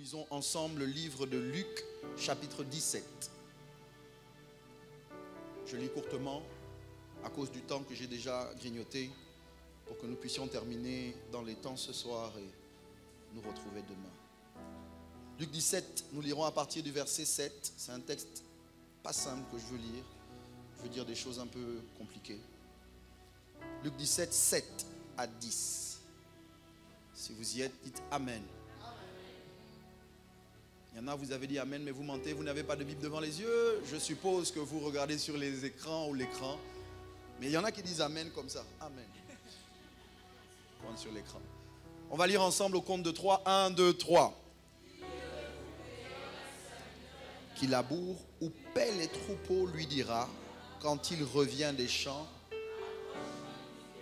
lisons ensemble le livre de Luc, chapitre 17. Je lis courtement à cause du temps que j'ai déjà grignoté pour que nous puissions terminer dans les temps ce soir et nous retrouver demain. Luc 17, nous lirons à partir du verset 7. C'est un texte pas simple que je veux lire. Je veux dire des choses un peu compliquées. Luc 17, 7 à 10. Si vous y êtes, dites Amen. Il y en a, vous avez dit Amen, mais vous mentez, vous n'avez pas de Bible devant les yeux. Je suppose que vous regardez sur les écrans ou l'écran. Mais il y en a qui disent Amen comme ça. Amen. Pointe sur l'écran. On va lire ensemble au compte de 3. 1, 2, 3. Qui laboure ou paie les troupeaux lui dira, quand il revient des champs,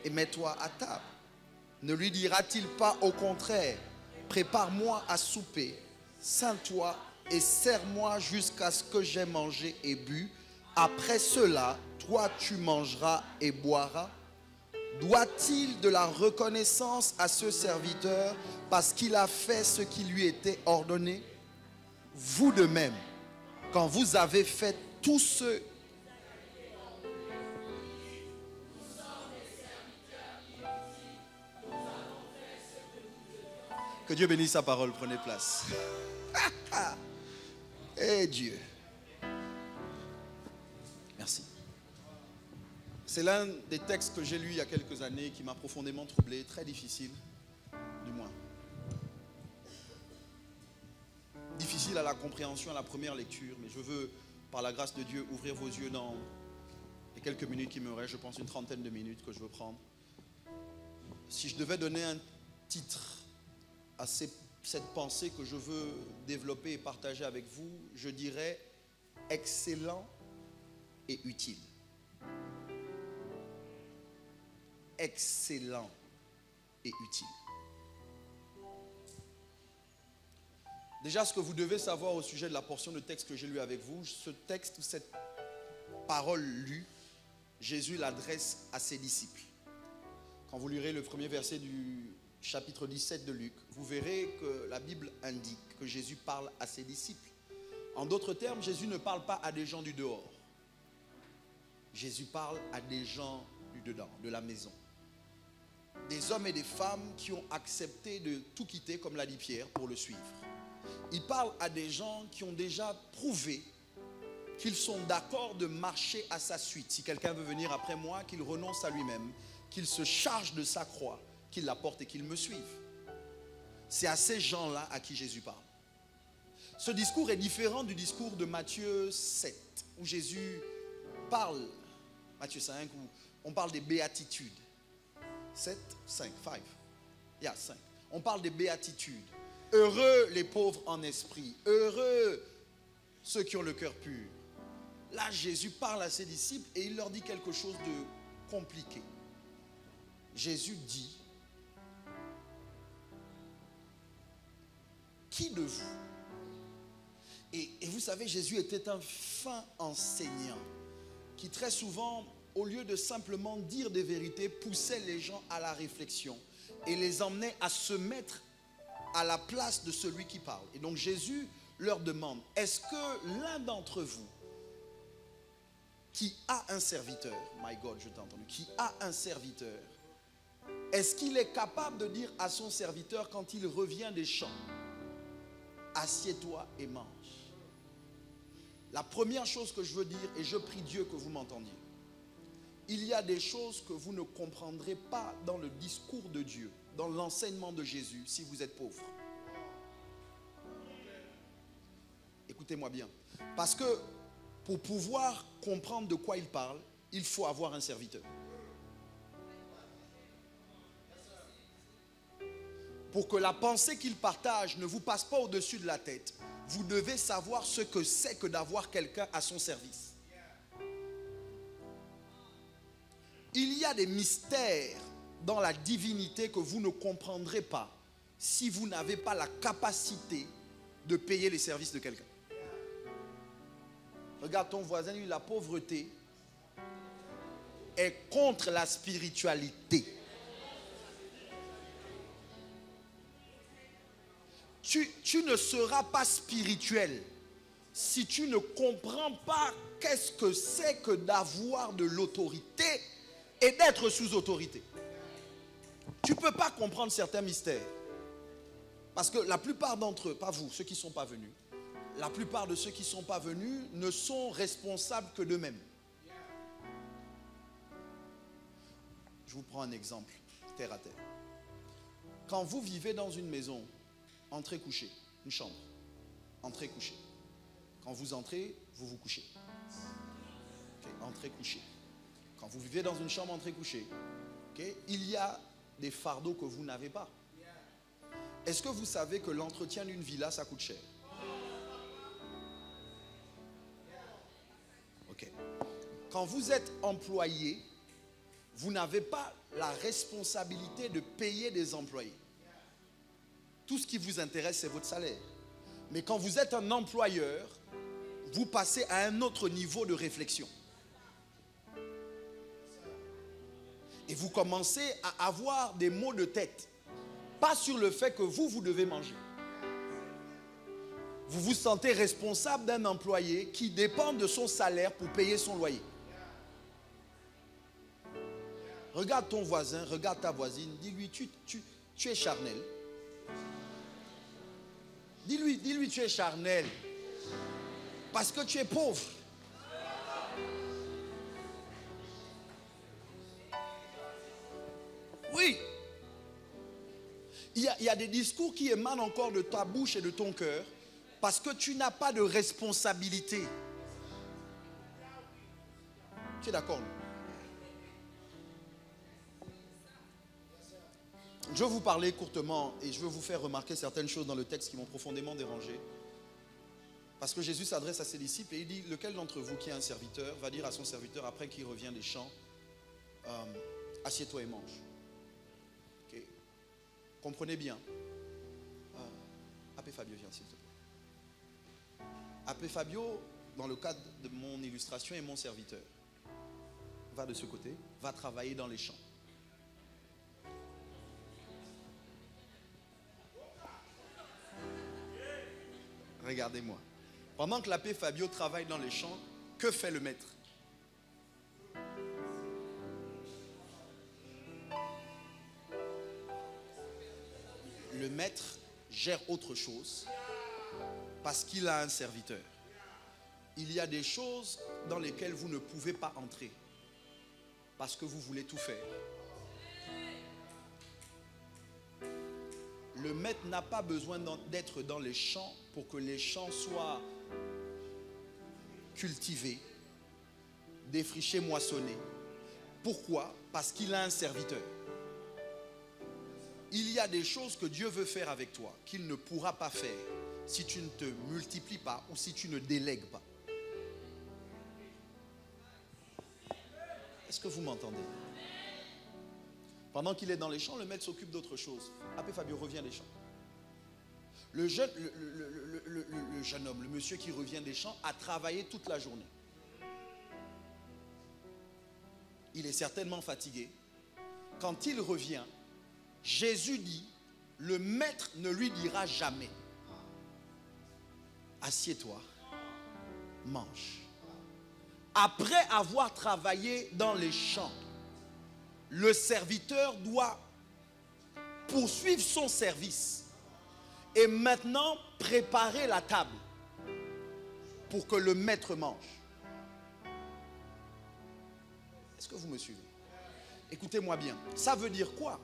et mets-toi à table. Ne lui dira-t-il pas au contraire, prépare-moi à souper, ceins-toi et sers-moi jusqu'à ce que j'aie mangé et bu. Après cela, toi tu mangeras et boiras. Doit-il de la reconnaissance à ce serviteur parce qu'il a fait ce qui lui était ordonné? Vous de même, quand vous avez fait tout ce que Dieu bénisse sa parole, prenez place. Et Dieu. Merci. C'est l'un des textes que j'ai lu il y a quelques années qui m'a profondément troublé, très difficile, du moins. Difficile à la compréhension à la première lecture, mais je veux, par la grâce de Dieu, ouvrir vos yeux dans les quelques minutes qui me restent, je pense une trentaine de minutes que je veux prendre. Si je devais donner un titre à cette pensée que je veux développer et partager avec vous, je dirais excellent et utile. Excellent et utile. Déjà, ce que vous devez savoir au sujet de la portion de texte que j'ai lu avec vous, ce texte ou cette parole lue, Jésus l'adresse à ses disciples. Quand vous lirez le premier verset du chapitre 17 de Luc, vous verrez que la Bible indique que Jésus parle à ses disciples. En d'autres termes, Jésus ne parle pas à des gens du dehors. Jésus parle à des gens du dedans, de la maison. Des hommes et des femmes qui ont accepté de tout quitter, comme l'a dit Pierre, pour le suivre. Il parle à des gens qui ont déjà prouvé qu'ils sont d'accord de marcher à sa suite. Si quelqu'un veut venir après moi, qu'il renonce à lui-même, qu'il se charge de sa croix, qu'il la porte et qu'il me suive. C'est à ces gens-là à qui Jésus parle. Ce discours est différent du discours de Matthieu 7, où Jésus parle, Matthieu 5, où on parle des béatitudes. 7, 5, 5. Il y a 5. On parle des béatitudes. Heureux les pauvres en esprit. Heureux ceux qui ont le cœur pur. Là, Jésus parle à ses disciples et il leur dit quelque chose de compliqué. Jésus dit, qui de vous? Et vous savez, Jésus était un fin enseignant qui très souvent, au lieu de simplement dire des vérités, poussait les gens à la réflexion et les emmenait à se mettre à la place de celui qui parle. Et donc Jésus leur demande, est-ce que l'un d'entre vous qui a un serviteur, my God, je t'ai entendu, qui a un serviteur, est-ce qu'il est capable de dire à son serviteur quand il revient des champs, assieds-toi et mange? La première chose que je veux dire, et je prie Dieu que vous m'entendiez, il y a des choses que vous ne comprendrez pas dans le discours de Dieu, dans l'enseignement de Jésus, si vous êtes pauvre. Écoutez-moi bien. Parce que pour pouvoir comprendre de quoi il parle, il faut avoir un serviteur. Pour que la pensée qu'il partage ne vous passe pas au-dessus de la tête, vous devez savoir ce que c'est que d'avoir quelqu'un à son service. Il y a des mystères dans la divinité que vous ne comprendrez pas si vous n'avez pas la capacité de payer les services de quelqu'un. Regarde ton voisin, lui, la pauvreté est contre la spiritualité. tu ne seras pas spirituel si tu ne comprends pas qu'est-ce que c'est que d'avoir de l'autorité et d'être sous autorité. Tu ne peux pas comprendre certains mystères. Parce que la plupart d'entre eux, pas vous, ceux qui ne sont pas venus, la plupart de ceux qui ne sont pas venus ne sont responsables que d'eux-mêmes. Je vous prends un exemple, terre à terre. Quand vous vivez dans une maison, entrez couché, une chambre, entrez couché. Quand vous entrez, vous vous couchez. Okay, entrez couché. Quand vous vivez dans une chambre, entrez couché. Okay, il y a des fardeaux que vous n'avez pas. Est-ce que vous savez que l'entretien d'une villa, ça coûte cher? Ok. Quand vous êtes employé, vous n'avez pas la responsabilité de payer des employés. Tout ce qui vous intéresse, c'est votre salaire. Mais quand vous êtes un employeur, vous passez à un autre niveau de réflexion. Et vous commencez à avoir des maux de tête. Pas sur le fait que vous devez manger. Vous vous sentez responsable d'un employé qui dépend de son salaire pour payer son loyer. Regarde ton voisin, regarde ta voisine, dis-lui, tu es charnel. Dis-lui, tu es charnel. Parce que tu es pauvre. Oui. Il y a des discours qui émanent encore de ta bouche et de ton cœur parce que tu n'as pas de responsabilité. Tu es d'accord? Je vais vous parler courtement et je vais vous faire remarquer certaines choses dans le texte qui m'ont profondément dérangé. Parce que Jésus s'adresse à ses disciples et il dit, lequel d'entre vous qui est un serviteur va dire à son serviteur après qu'il revient des champs, assieds-toi et mange. Okay. Comprenez bien. Appelez Fabio, viens s'il te plaît. Appelez Fabio, dans le cadre de mon illustration, est mon serviteur. Va de ce côté, va travailler dans les champs. Regardez-moi. Pendant que l'abbé Fabio travaille dans les champs, que fait le maître? Le maître gère autre chose parce qu'il a un serviteur. Il y a des choses dans lesquelles vous ne pouvez pas entrer parce que vous voulez tout faire. Le maître n'a pas besoin d'être dans les champs pour que les champs soient cultivés, défrichés, moissonnés. Pourquoi? Parce qu'il a un serviteur. Il y a des choses que Dieu veut faire avec toi qu'il ne pourra pas faire si tu ne te multiplies pas ou si tu ne délègues pas. Est-ce que vous m'entendez? Pendant qu'il est dans les champs, le maître s'occupe d'autre chose. Appelez Fabio, reviens des champs. Le jeune homme, le monsieur qui revient des champs, a travaillé toute la journée. Il est certainement fatigué. Quand il revient, Jésus dit, le maître ne lui dira jamais, assieds-toi, mange. Après avoir travaillé dans les champs, le serviteur doit poursuivre son service et maintenant préparer la table pour que le maître mange. Est-ce que vous me suivez? Écoutez-moi bien. Ça veut dire quoi?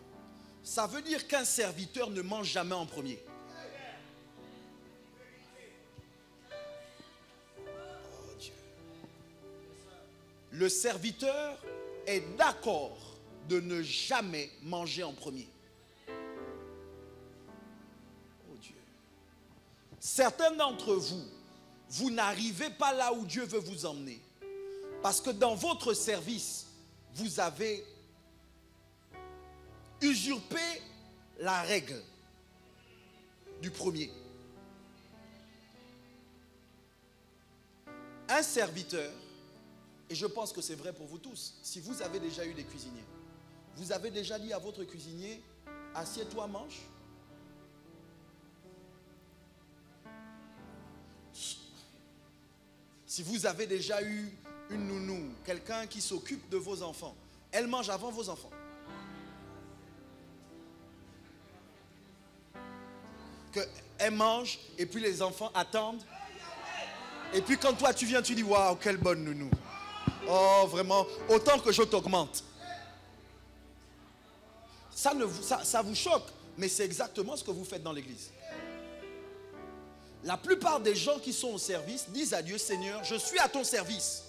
Ça veut dire qu'un serviteur ne mange jamais en premier. Oh Dieu. Le serviteur est d'accord de ne jamais manger en premier. Oh Dieu. Certains d'entre vous, vous n'arrivez pas là où Dieu veut vous emmener. Parce que dans votre service, vous avez usurpé la règle du premier. Un serviteur, et je pense que c'est vrai pour vous tous, si vous avez déjà eu des cuisiniers, vous avez déjà dit à votre cuisinier, assieds-toi, mange. Si vous avez déjà eu une nounou, quelqu'un qui s'occupe de vos enfants, elle mange avant vos enfants. Elle mange et puis les enfants attendent. Et puis quand toi tu viens, tu dis waouh, quelle bonne nounou. Oh vraiment, autant que je t'augmente. Ça vous choque, mais c'est exactement ce que vous faites dans l'église. La plupart des gens qui sont au service disent à Dieu, Seigneur, je suis à ton service.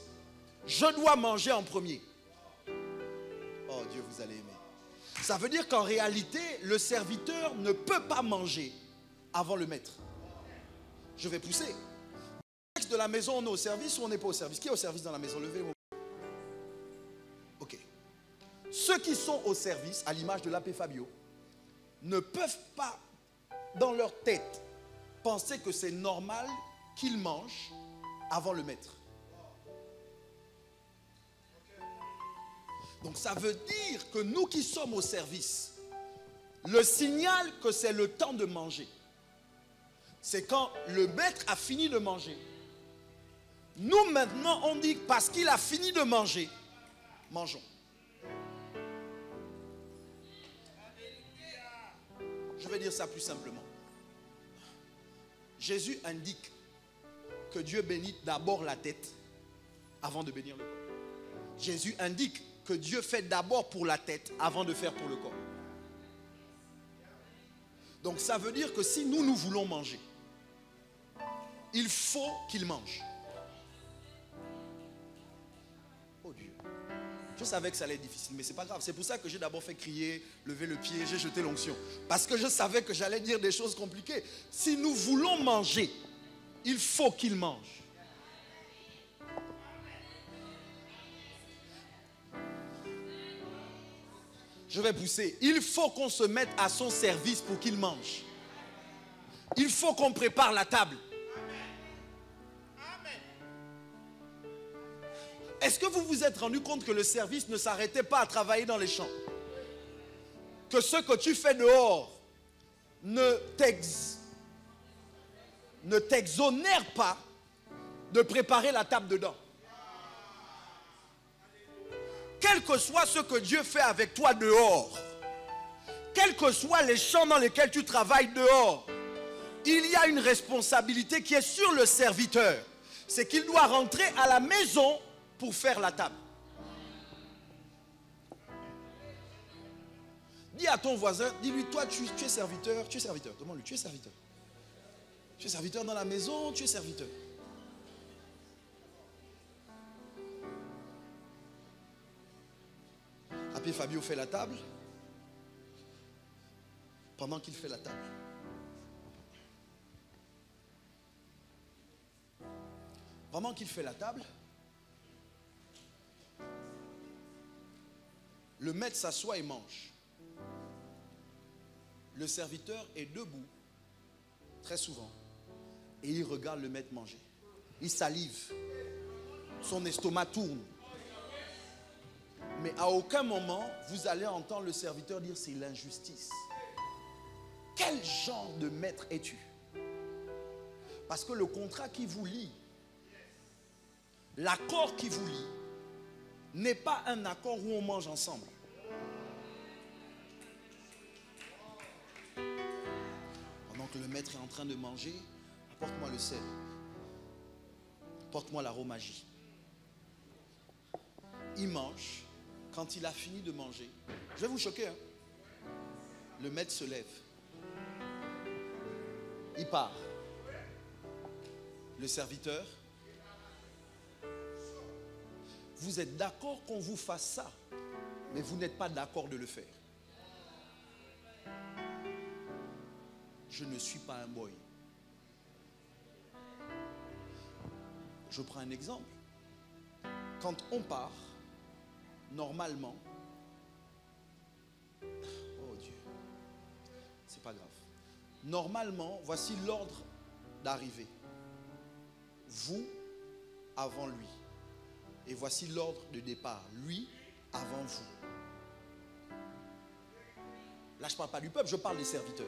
Je dois manger en premier. Oh Dieu, vous allez aimer. Ça veut dire qu'en réalité, le serviteur ne peut pas manger avant le maître. Je vais pousser. De la maison, on est au service ou on n'est pas au service? Qui est au service dans la maison? Levez-moi. Ok. Ceux qui sont au service, à l'image de l'abbé Fabio, ne peuvent pas, dans leur tête, penser que c'est normal qu'ils mangent avant le maître. Donc ça veut dire que nous qui sommes au service, le signal que c'est le temps de manger, c'est quand le maître a fini de manger. Nous maintenant on dit parce qu'il a fini de manger, mangeons. Je vais dire ça plus simplement. Jésus indique que Dieu bénit d'abord la tête avant de bénir le corps. Jésus indique que Dieu fait d'abord pour la tête avant de faire pour le corps. Donc ça veut dire que si nous voulons manger, il faut qu'il mange. Oh Dieu. Je savais que ça allait être difficile, mais ce n'est pas grave. C'est pour ça que j'ai d'abord fait crier, lever le pied, j'ai jeté l'onction. Parce que je savais que j'allais dire des choses compliquées. Si nous voulons manger, il faut qu'il mange. Je vais pousser. Il faut qu'on se mette à son service pour qu'il mange. Il faut qu'on prépare la table. Est-ce que vous vous êtes rendu compte que le service ne s'arrêtait pas à travailler dans les champs? Que ce que tu fais dehors ne t'exonère pas de préparer la table dedans. Quel que soit ce que Dieu fait avec toi dehors, quels que soient les champs dans lesquels tu travailles dehors, il y a une responsabilité qui est sur le serviteur. C'est qu'il doit rentrer à la maison pour faire la table. Dis à ton voisin, dis-lui, toi tu es serviteur, demande-lui, tu es serviteur. Tu es serviteur dans la maison, tu es serviteur. Abbé Fabio fait la table. Pendant qu'il fait la table, le maître s'assoit et mange. Le serviteur est debout, très souvent, et il regarde le maître manger. Il salive. Son estomac tourne. Mais à aucun moment, vous allez entendre le serviteur dire c'est l'injustice. Quel genre de maître es-tu? Parce que le contrat qui vous lie, l'accord qui vous lie, n'est pas un accord où on mange ensemble. Pendant que le maître est en train de manger, apporte-moi le sel. Apporte-moi l'aromagie. Il mange. Quand il a fini de manger, je vais vous choquer, hein? Le maître se lève. Il part. Le serviteur, vous êtes d'accord qu'on vous fasse ça, mais vous n'êtes pas d'accord de le faire. Je ne suis pas un boy. Je prends un exemple. Quand on part, normalement, oh Dieu, c'est pas grave. Normalement, voici l'ordre d'arrivée. Vous avant lui. Et voici l'ordre de départ. Lui avant vous. Là, je ne parle pas du peuple, je parle des serviteurs.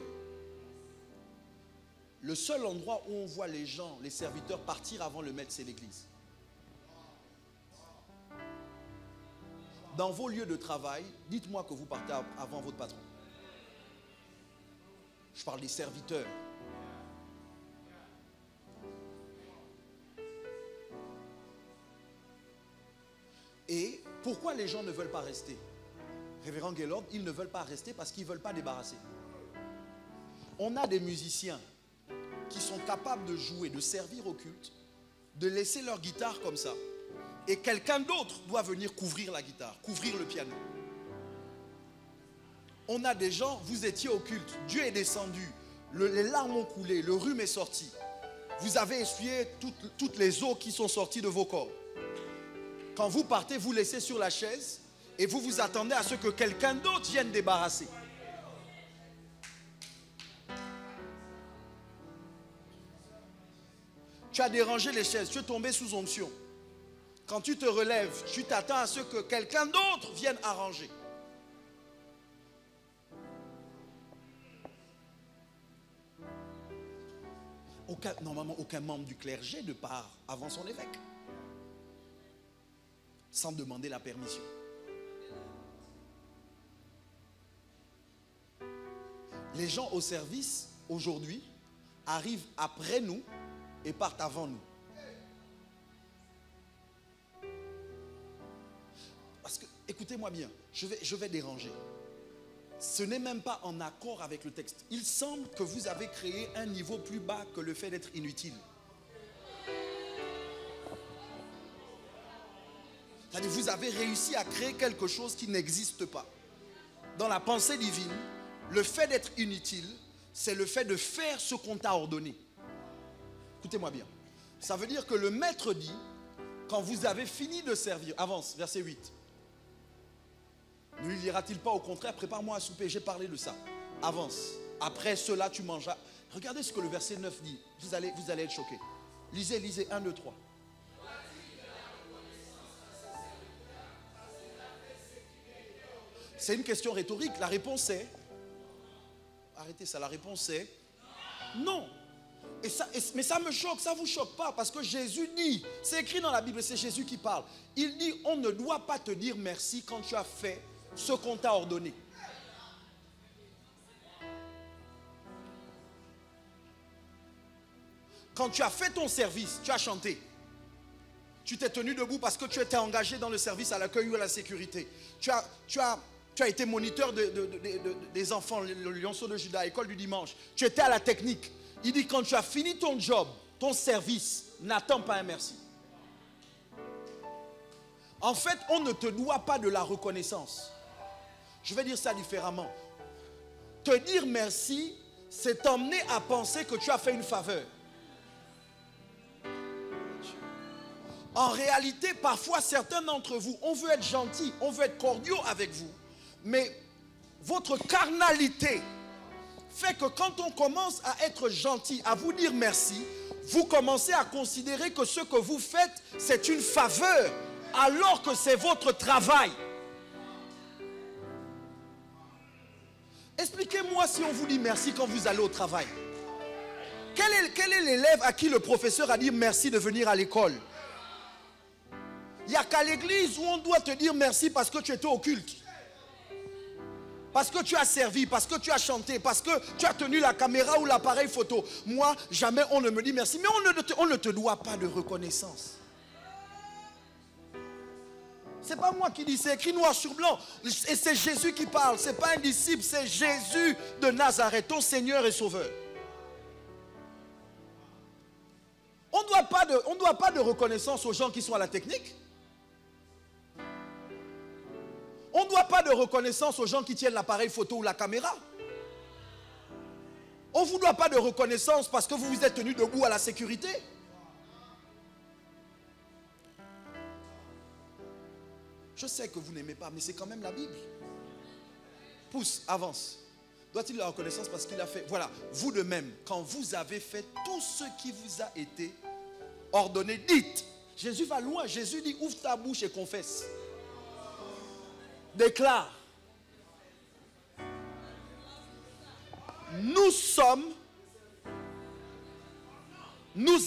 Le seul endroit où on voit les gens, les serviteurs partir avant le maître, c'est l'église. dans vos lieux de travail, dites-moi que vous partez avant votre patron. Je parle des serviteurs. Et pourquoi les gens ne veulent pas rester? Révérend Gaylord, ils ne veulent pas rester parce qu'ils ne veulent pas débarrasser. On a des musiciens qui sont capables de jouer, de servir au culte, de laisser leur guitare comme ça. Et quelqu'un d'autre doit venir couvrir la guitare, couvrir le piano. On a des gens, vous étiez au culte, Dieu est descendu, les larmes ont coulé, le rhume est sorti. Vous avez essuyé toutes les eaux qui sont sorties de vos corps. Quand vous partez, vous laissez sur la chaise et vous vous attendez à ce que quelqu'un d'autre vienne débarrasser. Tu as dérangé les chaises, tu es tombé sous onction. Quand tu te relèves, tu t'attends à ce que quelqu'un d'autre vienne arranger. Normalement, aucun membre du clergé ne part avant son évêque, sans demander la permission. Les gens au service, aujourd'hui, arrivent après nous et partent avant nous. Parce que, écoutez-moi bien, je vais déranger. Ce n'est même pas en accord avec le texte. Il semble que vous avez créé un niveau plus bas que le fait d'être inutile. C'est-à-dire, vous avez réussi à créer quelque chose qui n'existe pas. Dans la pensée divine, le fait d'être inutile, c'est le fait de faire ce qu'on t'a ordonné. Écoutez-moi bien. Ça veut dire que le maître dit, quand vous avez fini de servir, avance, verset 8. Ne lui dira-t-il pas au contraire, prépare-moi à souper, j'ai parlé de ça. Avance. Après cela, tu mangeras. Regardez ce que le verset 9 dit. Vous allez être choqués. Lisez, 1, 2, 3. C'est une question rhétorique. La réponse est... Arrêtez ça, la réponse est... Non. Mais ça me choque, ça ne vous choque pas, parce que Jésus dit, c'est écrit dans la Bible, c'est Jésus qui parle. Il dit, on ne doit pas te dire merci quand tu as fait ce qu'on t'a ordonné. Quand tu as fait ton service, tu as chanté. Tu t'es tenu debout parce que tu étais engagé dans le service à l'accueil ou à la sécurité. Tu as été moniteur des enfants, le lionceau de Juda, école du dimanche. Tu étais à la technique. Il dit, quand tu as fini ton job, ton service, n'attends pas un merci. En fait, on ne te doit pas de la reconnaissance. Je vais dire ça différemment. Te dire merci, c'est t'emmener à penser que tu as fait une faveur. En réalité, parfois, certains d'entre vous, on veut être gentil, on veut être cordiaux avec vous. Mais votre carnalité fait que quand on commence à être gentil, à vous dire merci, vous commencez à considérer que ce que vous faites, c'est une faveur, alors que c'est votre travail. Expliquez-moi si on vous dit merci quand vous allez au travail. Quel est l'élève à qui le professeur a dit merci de venir à l'école? Il n'y a qu'à l'église où on doit te dire merci parce que tu étais au culte. Parce que tu as servi, parce que tu as chanté, parce que tu as tenu la caméra ou l'appareil photo. Moi, jamais on ne me dit merci. Mais on ne te doit pas de reconnaissance. Ce n'est pas moi qui dis, c'est écrit noir sur blanc. Et c'est Jésus qui parle. Ce n'est pas un disciple, c'est Jésus de Nazareth, ton Seigneur et Sauveur. On ne doit pas de reconnaissance aux gens qui sont à la technique. On ne doit pas de reconnaissance aux gens qui tiennent l'appareil photo ou la caméra. On ne vous doit pas de reconnaissance parce que vous vous êtes tenu debout à la sécurité. Je sais que vous n'aimez pas, mais c'est quand même la Bible. Pousse, avance. Doit-il la reconnaissance parce qu'il a fait... Voilà, vous de même, quand vous avez fait tout ce qui vous a été ordonné, dites. Jésus va loin. Jésus dit, ouvre ta bouche et confesse. Déclare. Nous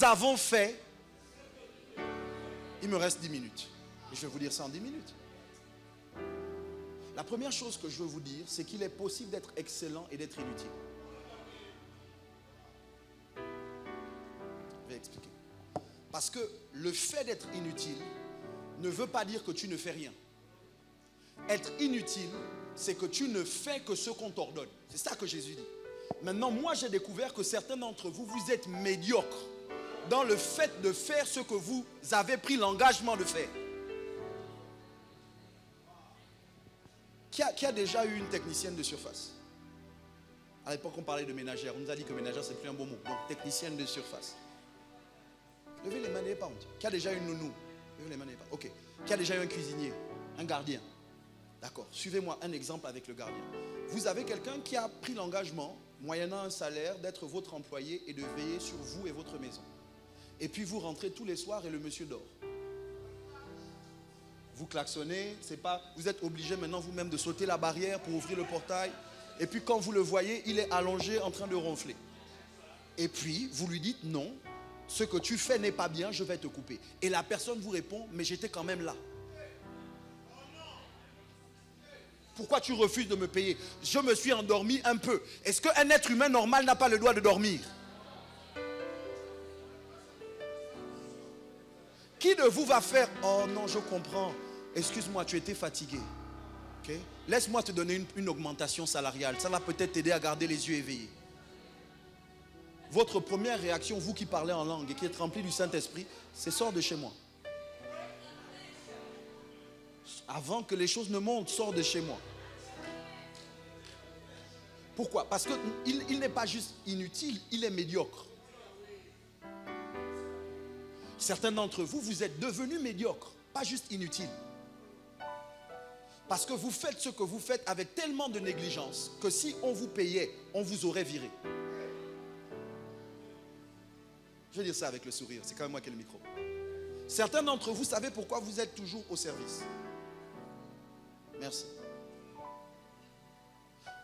avons fait. Il me reste 10 minutes. Et je vais vous dire ça en 10 minutes. La première chose que je veux vous dire, c'est qu'il est possible d'être excellent et d'être inutile. Je vais expliquer. Parce que le fait d'être inutile ne veut pas dire que tu ne fais rien. Être inutile, c'est que tu ne fais que ce qu'on t'ordonne. C'est ça que Jésus dit. Maintenant, moi, j'ai découvert que certains d'entre vous, vous êtes médiocres dans le fait de faire ce que vous avez pris l'engagement de faire. Qui a déjà eu une technicienne de surface? À l'époque, on parlait de ménagère. On nous a dit que ménagère, c'est plus un bon mot. Donc, technicienne de surface. Levez les mains, n'ayez pas honte. Qui a déjà eu une nounou? Levez les mains, n'ayez pas. Ok. Qui a déjà eu un cuisinier? Un gardien? D'accord. Suivez-moi un exemple avec le gardien. Vous avez quelqu'un qui a pris l'engagement, moyennant un salaire, d'être votre employé et de veiller sur vous et votre maison. Et puis vous rentrez tous les soirs et le monsieur dort. Vous klaxonnez, c'est pas, vous êtes obligé maintenant vous-même de sauter la barrière pour ouvrir le portail. Et puis quand vous le voyez, il est allongé en train de ronfler. Et puis vous lui dites non, ce que tu fais n'est pas bien, je vais te couper. Et la personne vous répond, mais j'étais quand même là. Pourquoi tu refuses de me payer? Je me suis endormi un peu. Est-ce qu'un être humain normal n'a pas le droit de dormir? Qui de vous va faire, oh non, je comprends, excuse-moi, tu étais fatigué. Okay? Laisse-moi te donner une augmentation salariale. Ça va peut-être t'aider à garder les yeux éveillés. Votre première réaction, vous qui parlez en langue et qui êtes rempli du Saint-Esprit, c'est sors de chez moi. Avant que les choses ne montent, sors de chez moi. Pourquoi? Parce qu'il n'est pas juste inutile, il est médiocre. Certains d'entre vous, vous êtes devenus médiocres, pas juste inutiles. Parce que vous faites ce que vous faites avec tellement de négligence que si on vous payait, on vous aurait viré. Je vais dire ça avec le sourire, c'est quand même moi qui ai le micro. Certains d'entre vous savez pourquoi vous êtes toujours au service. Merci.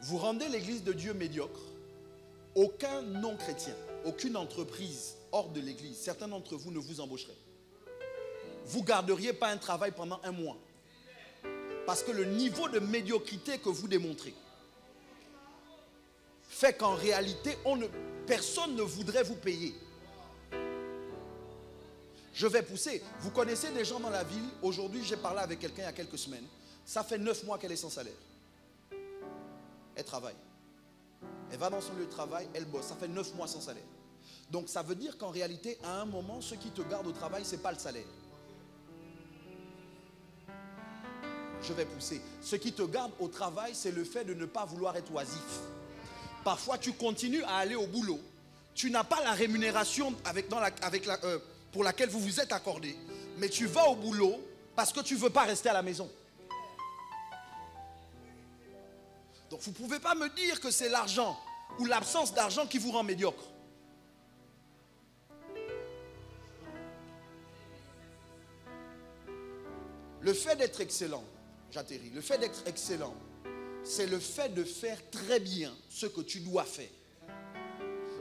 Vous rendez l'église de Dieu médiocre. Aucun non-chrétien, aucune entreprise hors de l'église, certains d'entre vous ne vous embaucheraient. Vous ne garderiez pas un travail pendant un mois. Parce que le niveau de médiocrité que vous démontrez fait qu'en réalité, personne ne voudrait vous payer. Je vais pousser. Vous connaissez des gens dans la ville. Aujourd'hui, j'ai parlé avec quelqu'un il y a quelques semaines. Ça fait 9 mois qu'elle est sans salaire. Elle travaille. Elle va dans son lieu de travail, elle bosse. Ça fait 9 mois sans salaire. Donc ça veut dire qu'en réalité, à un moment, ce qui te garde au travail, ce n'est pas le salaire. Je vais pousser. Ce qui te garde au travail, c'est le fait de ne pas vouloir être oisif. Parfois, tu continues à aller au boulot. Tu n'as pas la rémunération pour laquelle vous vous êtes accordé. Mais tu vas au boulot parce que tu ne veux pas rester à la maison. Donc vous ne pouvez pas me dire que c'est l'argent ou l'absence d'argent qui vous rend médiocre. Le fait d'être excellent, j'atterris, le fait d'être excellent, c'est le fait de faire très bien ce que tu dois faire.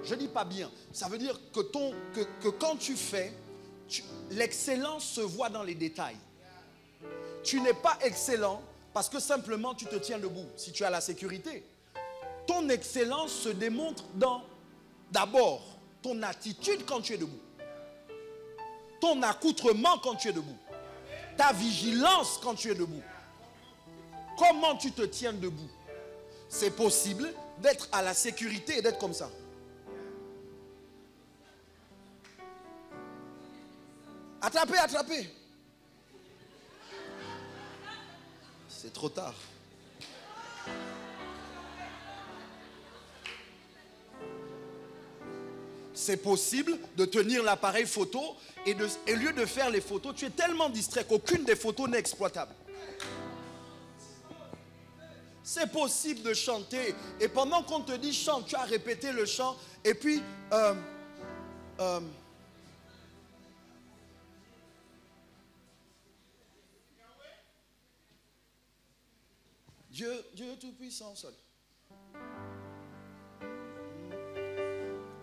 Je ne dis pas bien, ça veut dire que quand tu fais, l'excellence se voit dans les détails. Tu n'es pas excellent parce que simplement tu te tiens debout. Si tu as la sécurité, ton excellence se démontre dans d'abord ton attitude quand tu es debout, ton accoutrement quand tu es debout, ta vigilance quand tu es debout. Comment tu te tiens debout? C'est possible d'être à la sécurité et d'être comme ça. Attrapez, attrapez. C'est trop tard. C'est possible de tenir l'appareil photo et au lieu de faire les photos, tu es tellement distrait qu'aucune des photos n'est exploitable. C'est possible de chanter et pendant qu'on te dit chante, tu as répété le chant et puis Dieu tout-puissant seul.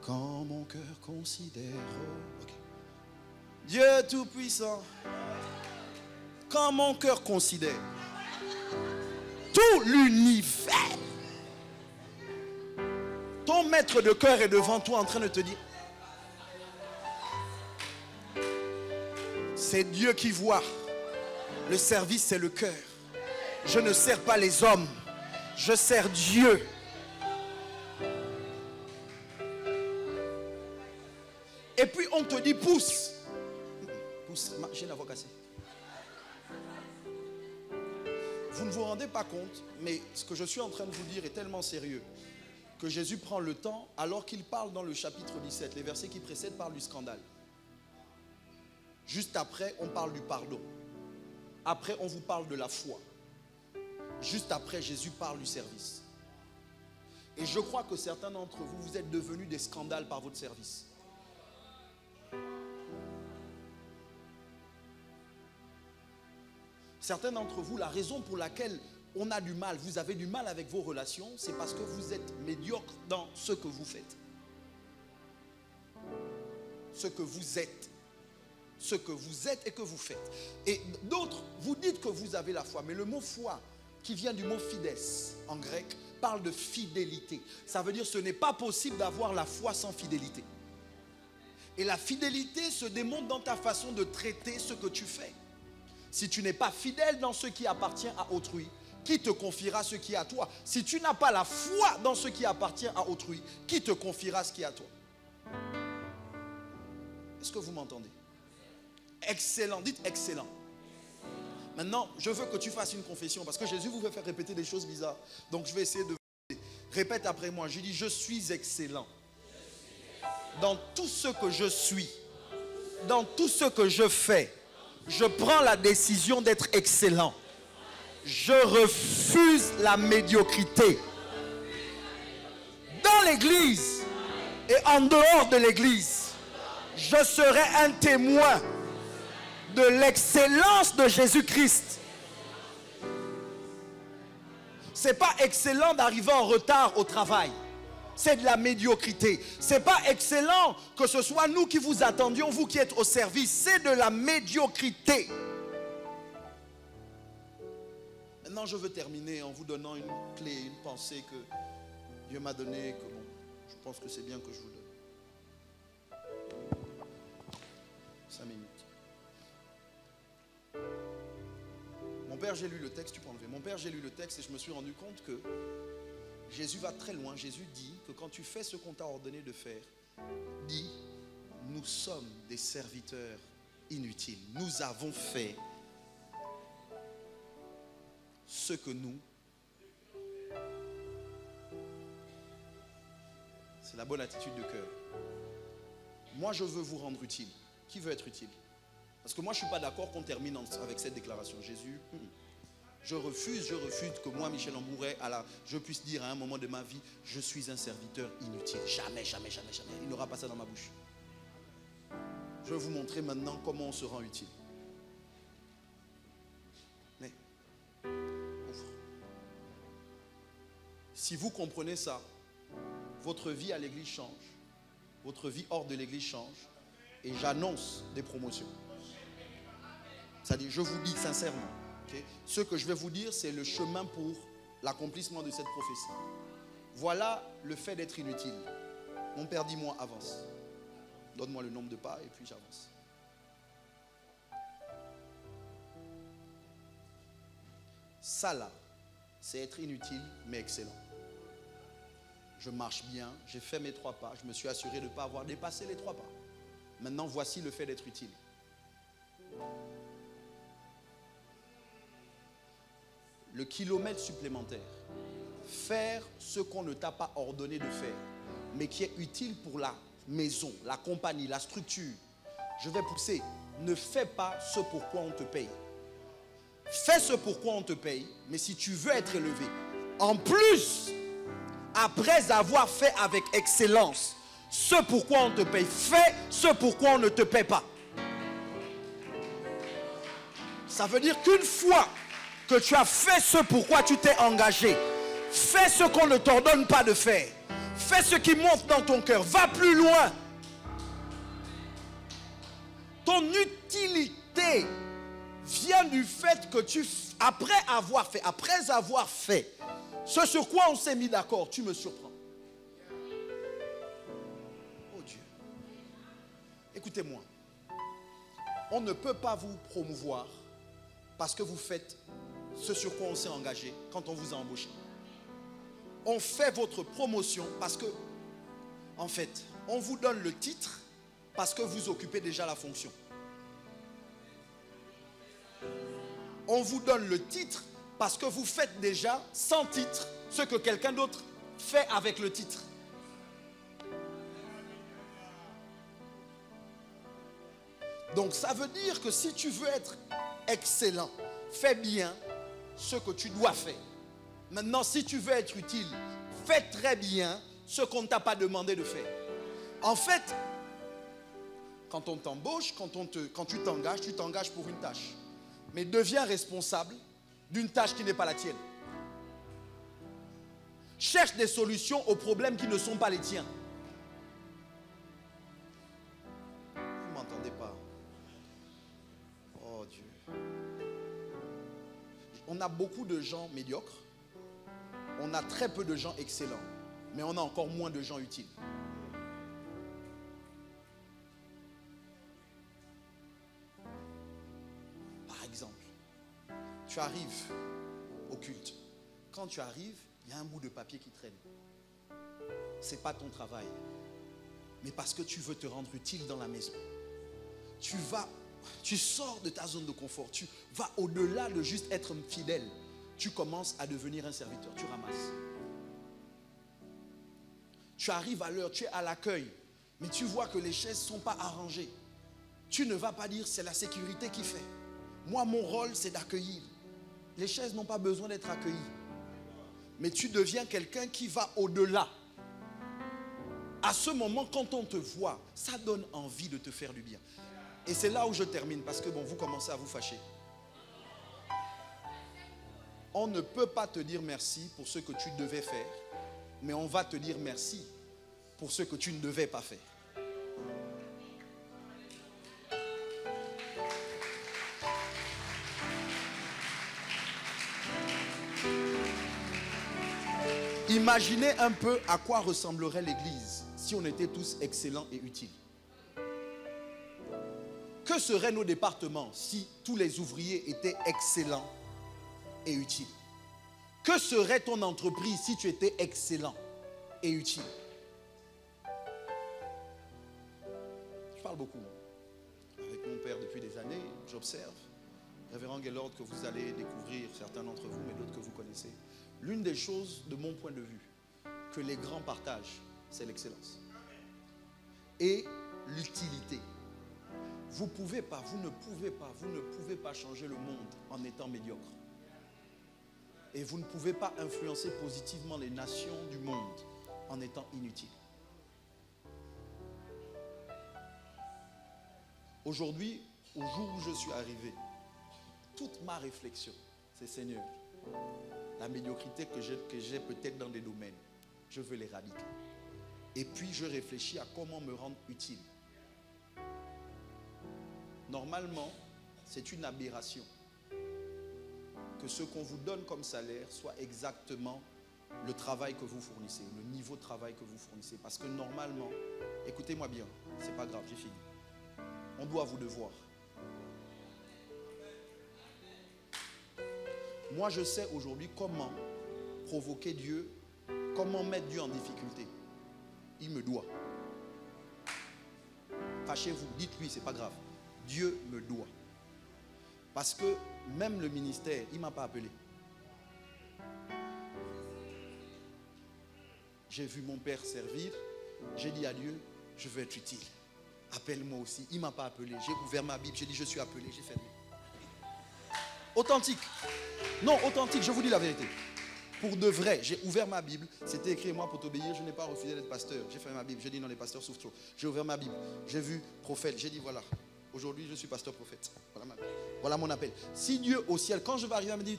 Quand mon cœur considère Dieu tout-puissant, quand mon cœur considère tout l'univers. Ton maître de cœur est devant toi en train de te dire, c'est Dieu qui voit. Le service, c'est le cœur. Je ne sers pas les hommes, je sers Dieu. Et puis on te dit pousse. Pousse, j'ai la voix cassée. Vous ne vous rendez pas compte, mais ce que je suis en train de vous dire est tellement sérieux que Jésus prend le temps, alors qu'il parle dans le chapitre 17, les versets qui précèdent parlent du scandale. Juste après, on parle du pardon. Après, on vous parle de la foi. Juste après, Jésus parle du service. Et je crois que certains d'entre vous, vous êtes devenus des scandales par votre service. Certains d'entre vous, la raison pour laquelle on a du mal, vous avez du mal avec vos relations, c'est parce que vous êtes médiocre dans ce que vous faites. Ce que vous êtes. Ce que vous êtes et que vous faites. Et d'autres, vous dites que vous avez la foi, mais le mot foi, qui vient du mot fides en grec, parle de fidélité. Ça veut dire que ce n'est pas possible d'avoir la foi sans fidélité. Et la fidélité se démontre dans ta façon de traiter ce que tu fais. Si tu n'es pas fidèle dans ce qui appartient à autrui, qui te confiera ce qui est à toi? Si tu n'as pas la foi dans ce qui appartient à autrui, qui te confiera ce qui est à toi? Est-ce que vous m'entendez? Excellent, dites excellent. Maintenant, je veux que tu fasses une confession parce que Jésus vous fait faire répéter des choses bizarres. Donc je vais essayer de... Répète après moi, je dis je suis excellent. Dans tout ce que je suis, dans tout ce que je fais, je prends la décision d'être excellent. Je refuse la médiocrité. Dans l'église et en dehors de l'église, je serai un témoin de l'excellence de Jésus-Christ. Ce n'est pas excellent d'arriver en retard au travail. C'est de la médiocrité. Ce n'est pas excellent que ce soit nous qui vous attendions, vous qui êtes au service. C'est de la médiocrité. Maintenant, je veux terminer en vous donnant une clé, une pensée que Dieu m'a donnée, que bon, je pense que c'est bien que je vous donne. 5 minutes. Mon père, j'ai lu le texte, tu peux enlever. Mon père, j'ai lu le texte et je me suis rendu compte que Jésus va très loin. Jésus dit que quand tu fais ce qu'on t'a ordonné de faire, dis, nous sommes des serviteurs inutiles. Nous avons fait ce que nous... C'est la bonne attitude de cœur. Moi, je veux vous rendre utile. Qui veut être utile? Parce que moi, je ne suis pas d'accord qu'on termine avec cette déclaration. Jésus, je refuse que moi, Michel Ambouret, je puisse dire à un moment de ma vie, je suis un serviteur inutile. Jamais, jamais, jamais, jamais. Il n'aura pas ça dans ma bouche. Je vais vous montrer maintenant comment on se rend utile. Mais, ouvre. Si vous comprenez ça, votre vie à l'église change. Votre vie hors de l'église change. Et j'annonce des promotions. C'est-à-dire, je vous dis sincèrement, okay, ce que je vais vous dire, c'est le chemin pour l'accomplissement de cette prophétie. Voilà le fait d'être inutile. Mon père dit, moi, avance. Donne-moi le nombre de pas et puis j'avance. Ça là, c'est être inutile mais excellent. Je marche bien, j'ai fait mes 3 pas, je me suis assuré de ne pas avoir dépassé les 3 pas. Maintenant, voici le fait d'être utile. Le kilomètre supplémentaire. Faire ce qu'on ne t'a pas ordonné de faire, mais qui est utile pour la maison, la compagnie, la structure. Je vais pousser. Ne fais pas ce pourquoi on te paye. Fais ce pourquoi on te paye, mais si tu veux être élevé, en plus, après avoir fait avec excellence ce pourquoi on te paye, fais ce pourquoi on ne te paie pas. Ça veut dire qu'une fois que tu as fait ce pourquoi tu t'es engagé, fais ce qu'on ne t'ordonne pas de faire. Fais ce qui monte dans ton cœur. Va plus loin. Ton utilité vient du fait que après avoir fait, ce sur quoi on s'est mis d'accord, tu me surprends. Oh Dieu. Écoutez-moi. On ne peut pas vous promouvoir parce que vous faites ce sur quoi on s'est engagé quand on vous a embauché. On fait votre promotion parce que, en fait, on vous donne le titre parce que vous occupez déjà la fonction. On vous donne le titre parce que vous faites déjà sans titre ce que quelqu'un d'autre fait avec le titre. Donc ça veut dire que si tu veux être excellent, fais bien ce que tu dois faire. Maintenant, si tu veux être utile, fais très bien ce qu'on ne t'a pas demandé de faire. En fait, quand on t'embauche, quand tu t'engages pour une tâche. Mais deviens responsable d'une tâche qui n'est pas la tienne. Cherche des solutions aux problèmes qui ne sont pas les tiens. Vous ne m'entendez pas? Oh Dieu. On a beaucoup de gens médiocres. On a très peu de gens excellents. Mais on a encore moins de gens utiles. Par exemple, tu arrives au culte. Quand tu arrives, il y a un bout de papier qui traîne. Ce n'est pas ton travail. Mais parce que tu veux te rendre utile dans la maison. Tu sors de ta zone de confort. Tu vas au-delà de juste être fidèle. Tu commences à devenir un serviteur. Tu ramasses. Tu arrives à l'heure, tu es à l'accueil. Mais tu vois que les chaises ne sont pas arrangées. Tu ne vas pas dire c'est la sécurité qui fait. Moi, mon rôle, c'est d'accueillir. Les chaises n'ont pas besoin d'être accueillies. Mais tu deviens quelqu'un qui va au-delà. À ce moment, quand on te voit, ça donne envie de te faire du bien. Et c'est là où je termine, parce que bon, vous commencez à vous fâcher. On ne peut pas te dire merci pour ce que tu devais faire, mais on va te dire merci pour ce que tu ne devais pas faire. Imaginez un peu à quoi ressemblerait l'Église si on était tous excellents et utiles. Que seraient nos départements si tous les ouvriers étaient excellents et utiles? Que serait ton entreprise si tu étais excellent et utile? Je parle beaucoup. Avec mon père depuis des années, j'observe. Révérend Gaylord, que vous allez découvrir, certains d'entre vous, mais d'autres que vous connaissez. L'une des choses, de mon point de vue, que les grands partagent, c'est l'excellence. Et l'utilité. Vous ne pouvez pas changer le monde en étant médiocre. Et vous ne pouvez pas influencer positivement les nations du monde en étant inutile. Aujourd'hui, au jour où je suis arrivé, toute ma réflexion, c'est Seigneur, la médiocrité que j'ai peut-être dans des domaines, je veux l'éradiquer. Et puis je réfléchis à comment me rendre utile. Normalement, c'est une aberration que ce qu'on vous donne comme salaire soit exactement le travail que vous fournissez, le niveau de travail que vous fournissez. Parce que normalement, écoutez-moi bien, c'est pas grave, j'ai fini. On doit vous devoir. Moi, je sais aujourd'hui comment provoquer Dieu, comment mettre Dieu en difficulté. Il me doit. Fâchez-vous, dites-lui, c'est pas grave. Dieu me doit. Parce que même le ministère, il ne m'a pas appelé. J'ai vu mon père servir. J'ai dit à Dieu, je veux être utile. Appelle-moi aussi. Il ne m'a pas appelé. J'ai ouvert ma Bible. J'ai dit, je suis appelé. J'ai fermé. Authentique. Non, authentique, je vous dis la vérité. Pour de vrai, j'ai ouvert ma Bible. C'était écrit, moi, pour t'obéir, je n'ai pas refusé d'être pasteur. J'ai fermé ma Bible. J'ai dit, non, les pasteurs souffrent trop. J'ai ouvert ma Bible. J'ai vu prophète. J'ai dit, voilà. Aujourd'hui, je suis pasteur prophète. Voilà mon appel. Si Dieu au ciel, quand je vais arriver, il me dit,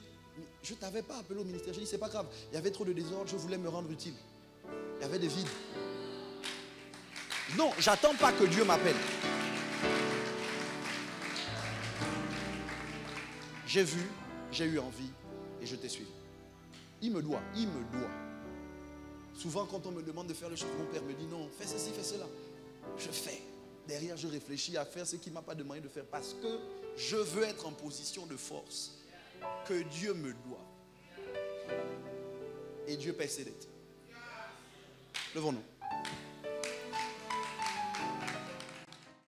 je ne t'avais pas appelé au ministère. J'ai dit, c'est pas grave. Il y avait trop de désordre. Je voulais me rendre utile. Il y avait des vides. Non, j'attends pas que Dieu m'appelle. j'ai vu, j'ai eu envie et je t'ai suivi. Il me doit. Souvent, quand on me demande de faire les choses, mon père me dit non, fais ceci, fais cela. Je fais. Derrière, je réfléchis à faire ce qu'il ne m'a pas demandé de faire parce que je veux être en position de force que Dieu me doit. Et Dieu paie ses dettes. Levons-nous.